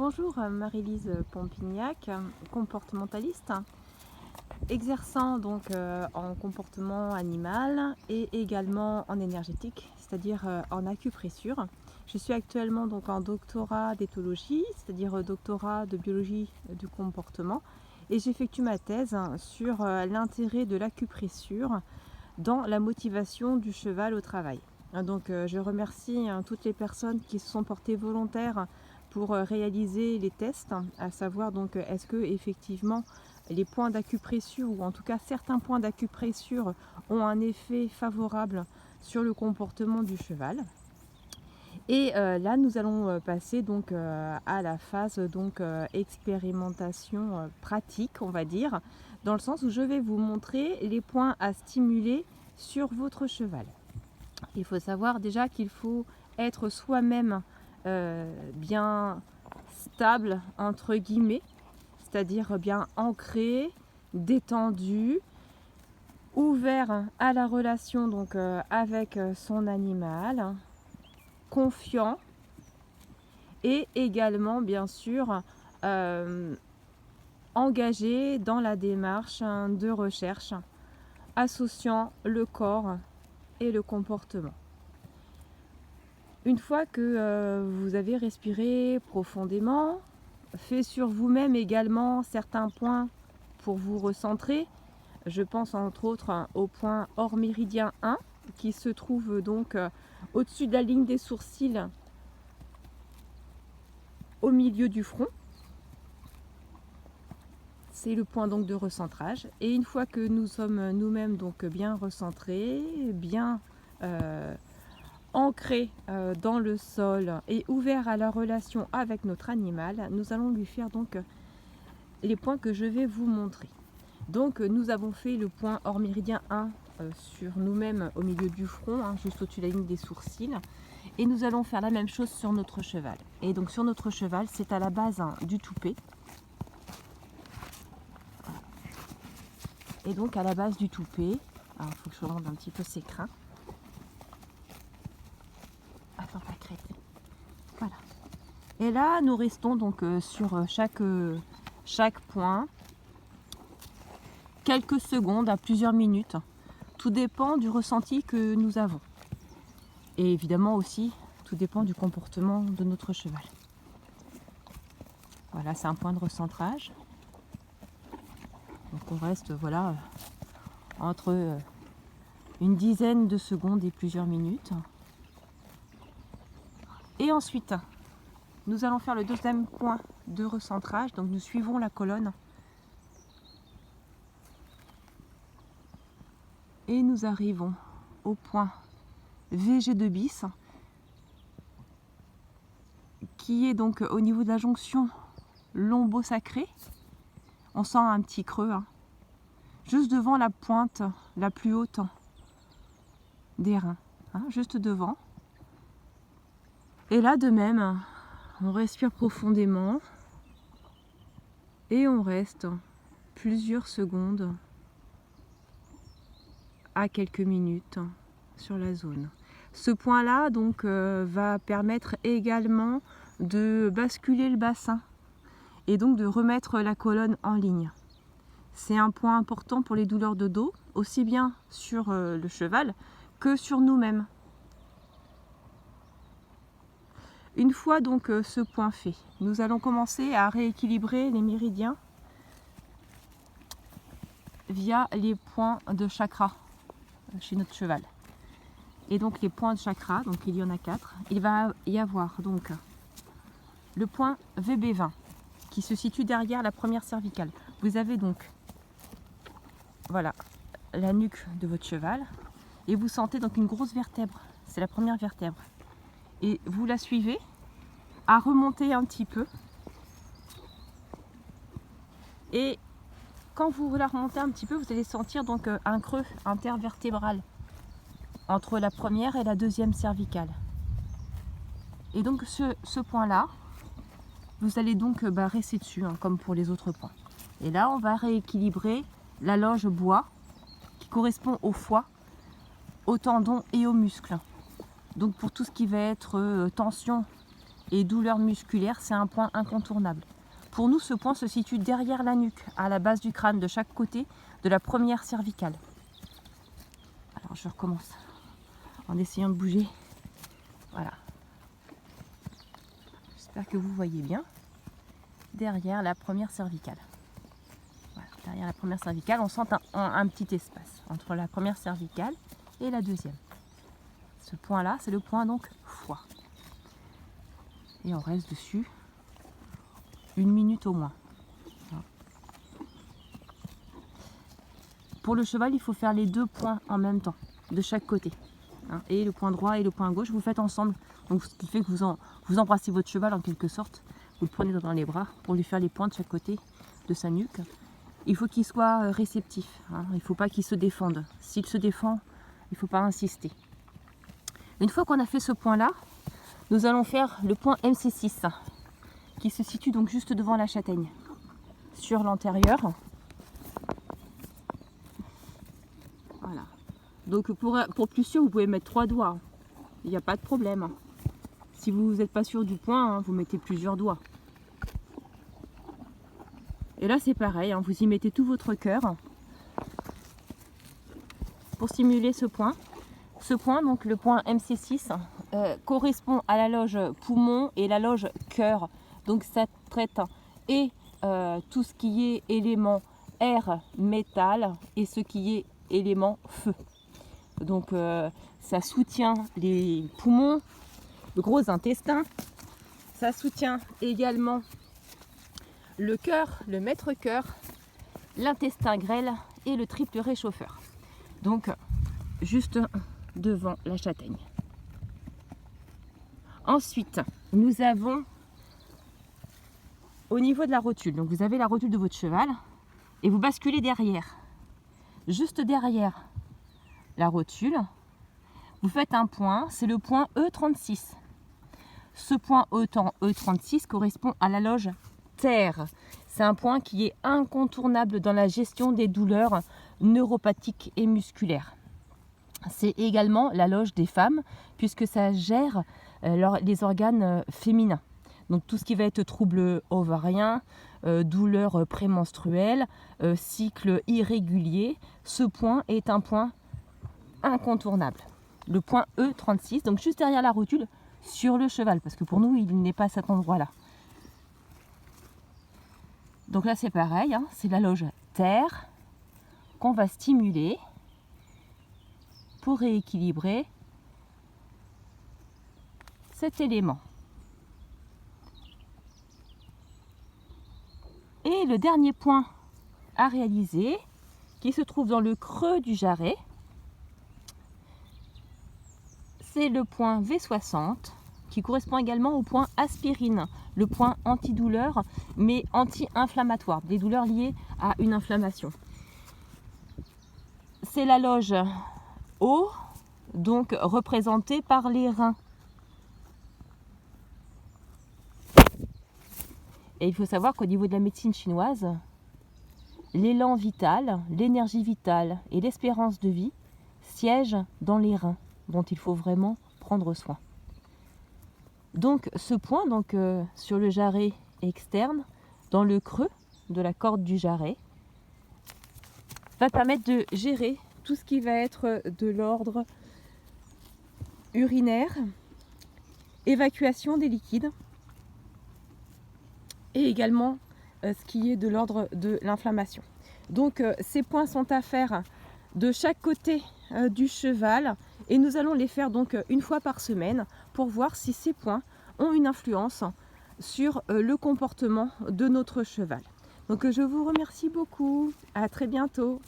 Bonjour, Marie-Lise Pompignac, comportementaliste, exerçant donc en comportement animal et également en énergétique, c'est-à-dire en acupressure. Je suis actuellement donc en doctorat d'éthologie, c'est-à-dire doctorat de biologie du comportement, et j'effectue ma thèse sur l'intérêt de l'acupressure dans la motivation du cheval au travail. Donc je remercie toutes les personnes qui se sont portées volontaires pour réaliser les tests, à savoir donc est-ce que effectivement les points d'acupressure, ou en tout cas certains points d'acupressure, ont un effet favorable sur le comportement du cheval. Et là nous allons passer donc à la phase donc expérimentation pratique, on va dire, dans le sens où je vais vous montrer les points à stimuler sur votre cheval. Il faut savoir déjà qu'il faut être soi-même bien stable entre guillemets, c'est-à-dire bien ancré, détendu, ouvert à la relation donc avec son animal, confiant et également bien sûr engagé dans la démarche de recherche associant le corps et le comportement. Une fois que vous avez respiré profondément, fait sur vous-même également certains points pour vous recentrer, je pense entre autres au point hors méridien 1 qui se trouve donc au-dessus de la ligne des sourcils au milieu du front. C'est le point donc de recentrage, et une fois que nous sommes nous-mêmes donc bien recentrés, bien ancré dans le sol et ouvert à la relation avec notre animal, nous allons lui faire donc les points que je vais vous montrer. Donc nous avons fait le point hors méridien 1 sur nous-mêmes au milieu du front, juste au-dessus de la ligne des sourcils, et nous allons faire la même chose sur notre cheval. Et donc sur notre cheval, c'est à la base du toupet. Et donc à la base du toupet, alors il faut que je remonte un petit peu ses crins. Attends, pas crête. Voilà. Et là, nous restons donc sur chaque point quelques secondes à plusieurs minutes. Tout dépend du ressenti que nous avons. Et évidemment aussi, tout dépend du comportement de notre cheval. Voilà, c'est un point de recentrage. Donc on reste voilà entre une dizaine de secondes et plusieurs minutes. Et ensuite, nous allons faire le deuxième point de recentrage. Donc nous suivons la colonne. Et nous arrivons au point VG2 bis, qui est donc au niveau de la jonction lombo-sacré. On sent un petit creux, juste devant la pointe la plus haute des reins, juste devant. Et là de même, on respire profondément et on reste plusieurs secondes à quelques minutes sur la zone. Ce point-là donc va permettre également de basculer le bassin et donc de remettre la colonne en ligne. C'est un point important pour les douleurs de dos, aussi bien sur le cheval que sur nous-mêmes. Une fois donc ce point fait, nous allons commencer à rééquilibrer les méridiens via les points de chakra chez notre cheval. Et donc les points de chakra, donc il y en a 4. Il va y avoir donc le point VB20 qui se situe derrière la première cervicale. Vous avez donc voilà la nuque de votre cheval et vous sentez donc une grosse vertèbre, c'est la première vertèbre. Et vous la suivez à remonter un petit peu. Et quand vous la remontez un petit peu, vous allez sentir donc un creux intervertébral entre la première et la deuxième cervicale. Et donc ce point-là, vous allez donc rester dessus, comme pour les autres points. Et là, on va rééquilibrer la loge bois qui correspond au foie, aux tendons et aux muscles. Donc pour tout ce qui va être tension et douleurs musculaires, c'est un point incontournable. Pour nous, ce point se situe derrière la nuque, à la base du crâne, de chaque côté de la première cervicale. Alors je recommence en essayant de bouger. Voilà. J'espère que vous voyez bien. Derrière la première cervicale. Voilà, derrière la première cervicale, on sent un petit espace entre la première cervicale et la deuxième. Ce point-là, c'est le point donc foie. Et on reste dessus 1 minute au moins. Pour le cheval, il faut faire les 2 points en même temps, de chaque côté. Et le point droit et le point gauche, vous faites ensemble. Donc, ce qui fait que vous embrassez votre cheval en quelque sorte. Vous le prenez dans les bras pour lui faire les points de chaque côté de sa nuque. Il faut qu'il soit réceptif. Il ne faut pas qu'il se défende. S'il se défend, il ne faut pas insister. Une fois qu'on a fait ce point-là, nous allons faire le point MC6 qui se situe donc juste devant la châtaigne, sur l'antérieur. Voilà. Donc pour plus sûr, vous pouvez mettre 3 doigts. Il n'y a pas de problème. Si vous n'êtes pas sûr du point, vous mettez plusieurs doigts. Et là c'est pareil, vous y mettez tout votre cœur pour simuler ce point. Ce point, donc le point MC6, correspond à la loge poumon et la loge cœur. Donc ça traite et tout ce qui est élément air, métal et ce qui est élément feu. Donc ça soutient les poumons, le gros intestin, ça soutient également le cœur, le maître-cœur, l'intestin grêle et le triple réchauffeur. Donc juste devant la châtaigne. Ensuite, nous avons au niveau de la rotule, donc vous avez la rotule de votre cheval et vous basculez derrière. Juste derrière la rotule, vous faites un point, c'est le point E36. Ce point E36 correspond à la loge terre. C'est un point qui est incontournable dans la gestion des douleurs neuropathiques et musculaires. C'est également la loge des femmes puisque ça gère les organes féminins. Donc tout ce qui va être troubles ovariens, douleurs prémenstruelles, cycle irrégulier, ce point est un point incontournable. Le point E36, donc juste derrière la rotule, sur le cheval, parce que pour nous, il n'est pas à cet endroit-là. Donc là, c'est pareil, c'est la loge terre qu'on va stimuler pour rééquilibrer cet élément. Et le dernier point à réaliser, qui se trouve dans le creux du jarret, c'est le point V60, qui correspond également au point aspirine, le point antidouleur, mais anti-inflammatoire, des douleurs liées à une inflammation. C'est la loge O, donc représentée par les reins. Et il faut savoir qu'au niveau de la médecine chinoise, l'élan vital, l'énergie vitale et l'espérance de vie siègent dans les reins, dont il faut vraiment prendre soin. Donc ce point sur le jarret externe, dans le creux de la corde du jarret, va permettre de gérer tout ce qui va être de l'ordre urinaire, évacuation des liquides, et également ce qui est de l'ordre de l'inflammation. Donc ces points sont à faire de chaque côté du cheval et nous allons les faire donc 1 fois par semaine pour voir si ces points ont une influence sur le comportement de notre cheval. Donc je vous remercie beaucoup, à très bientôt.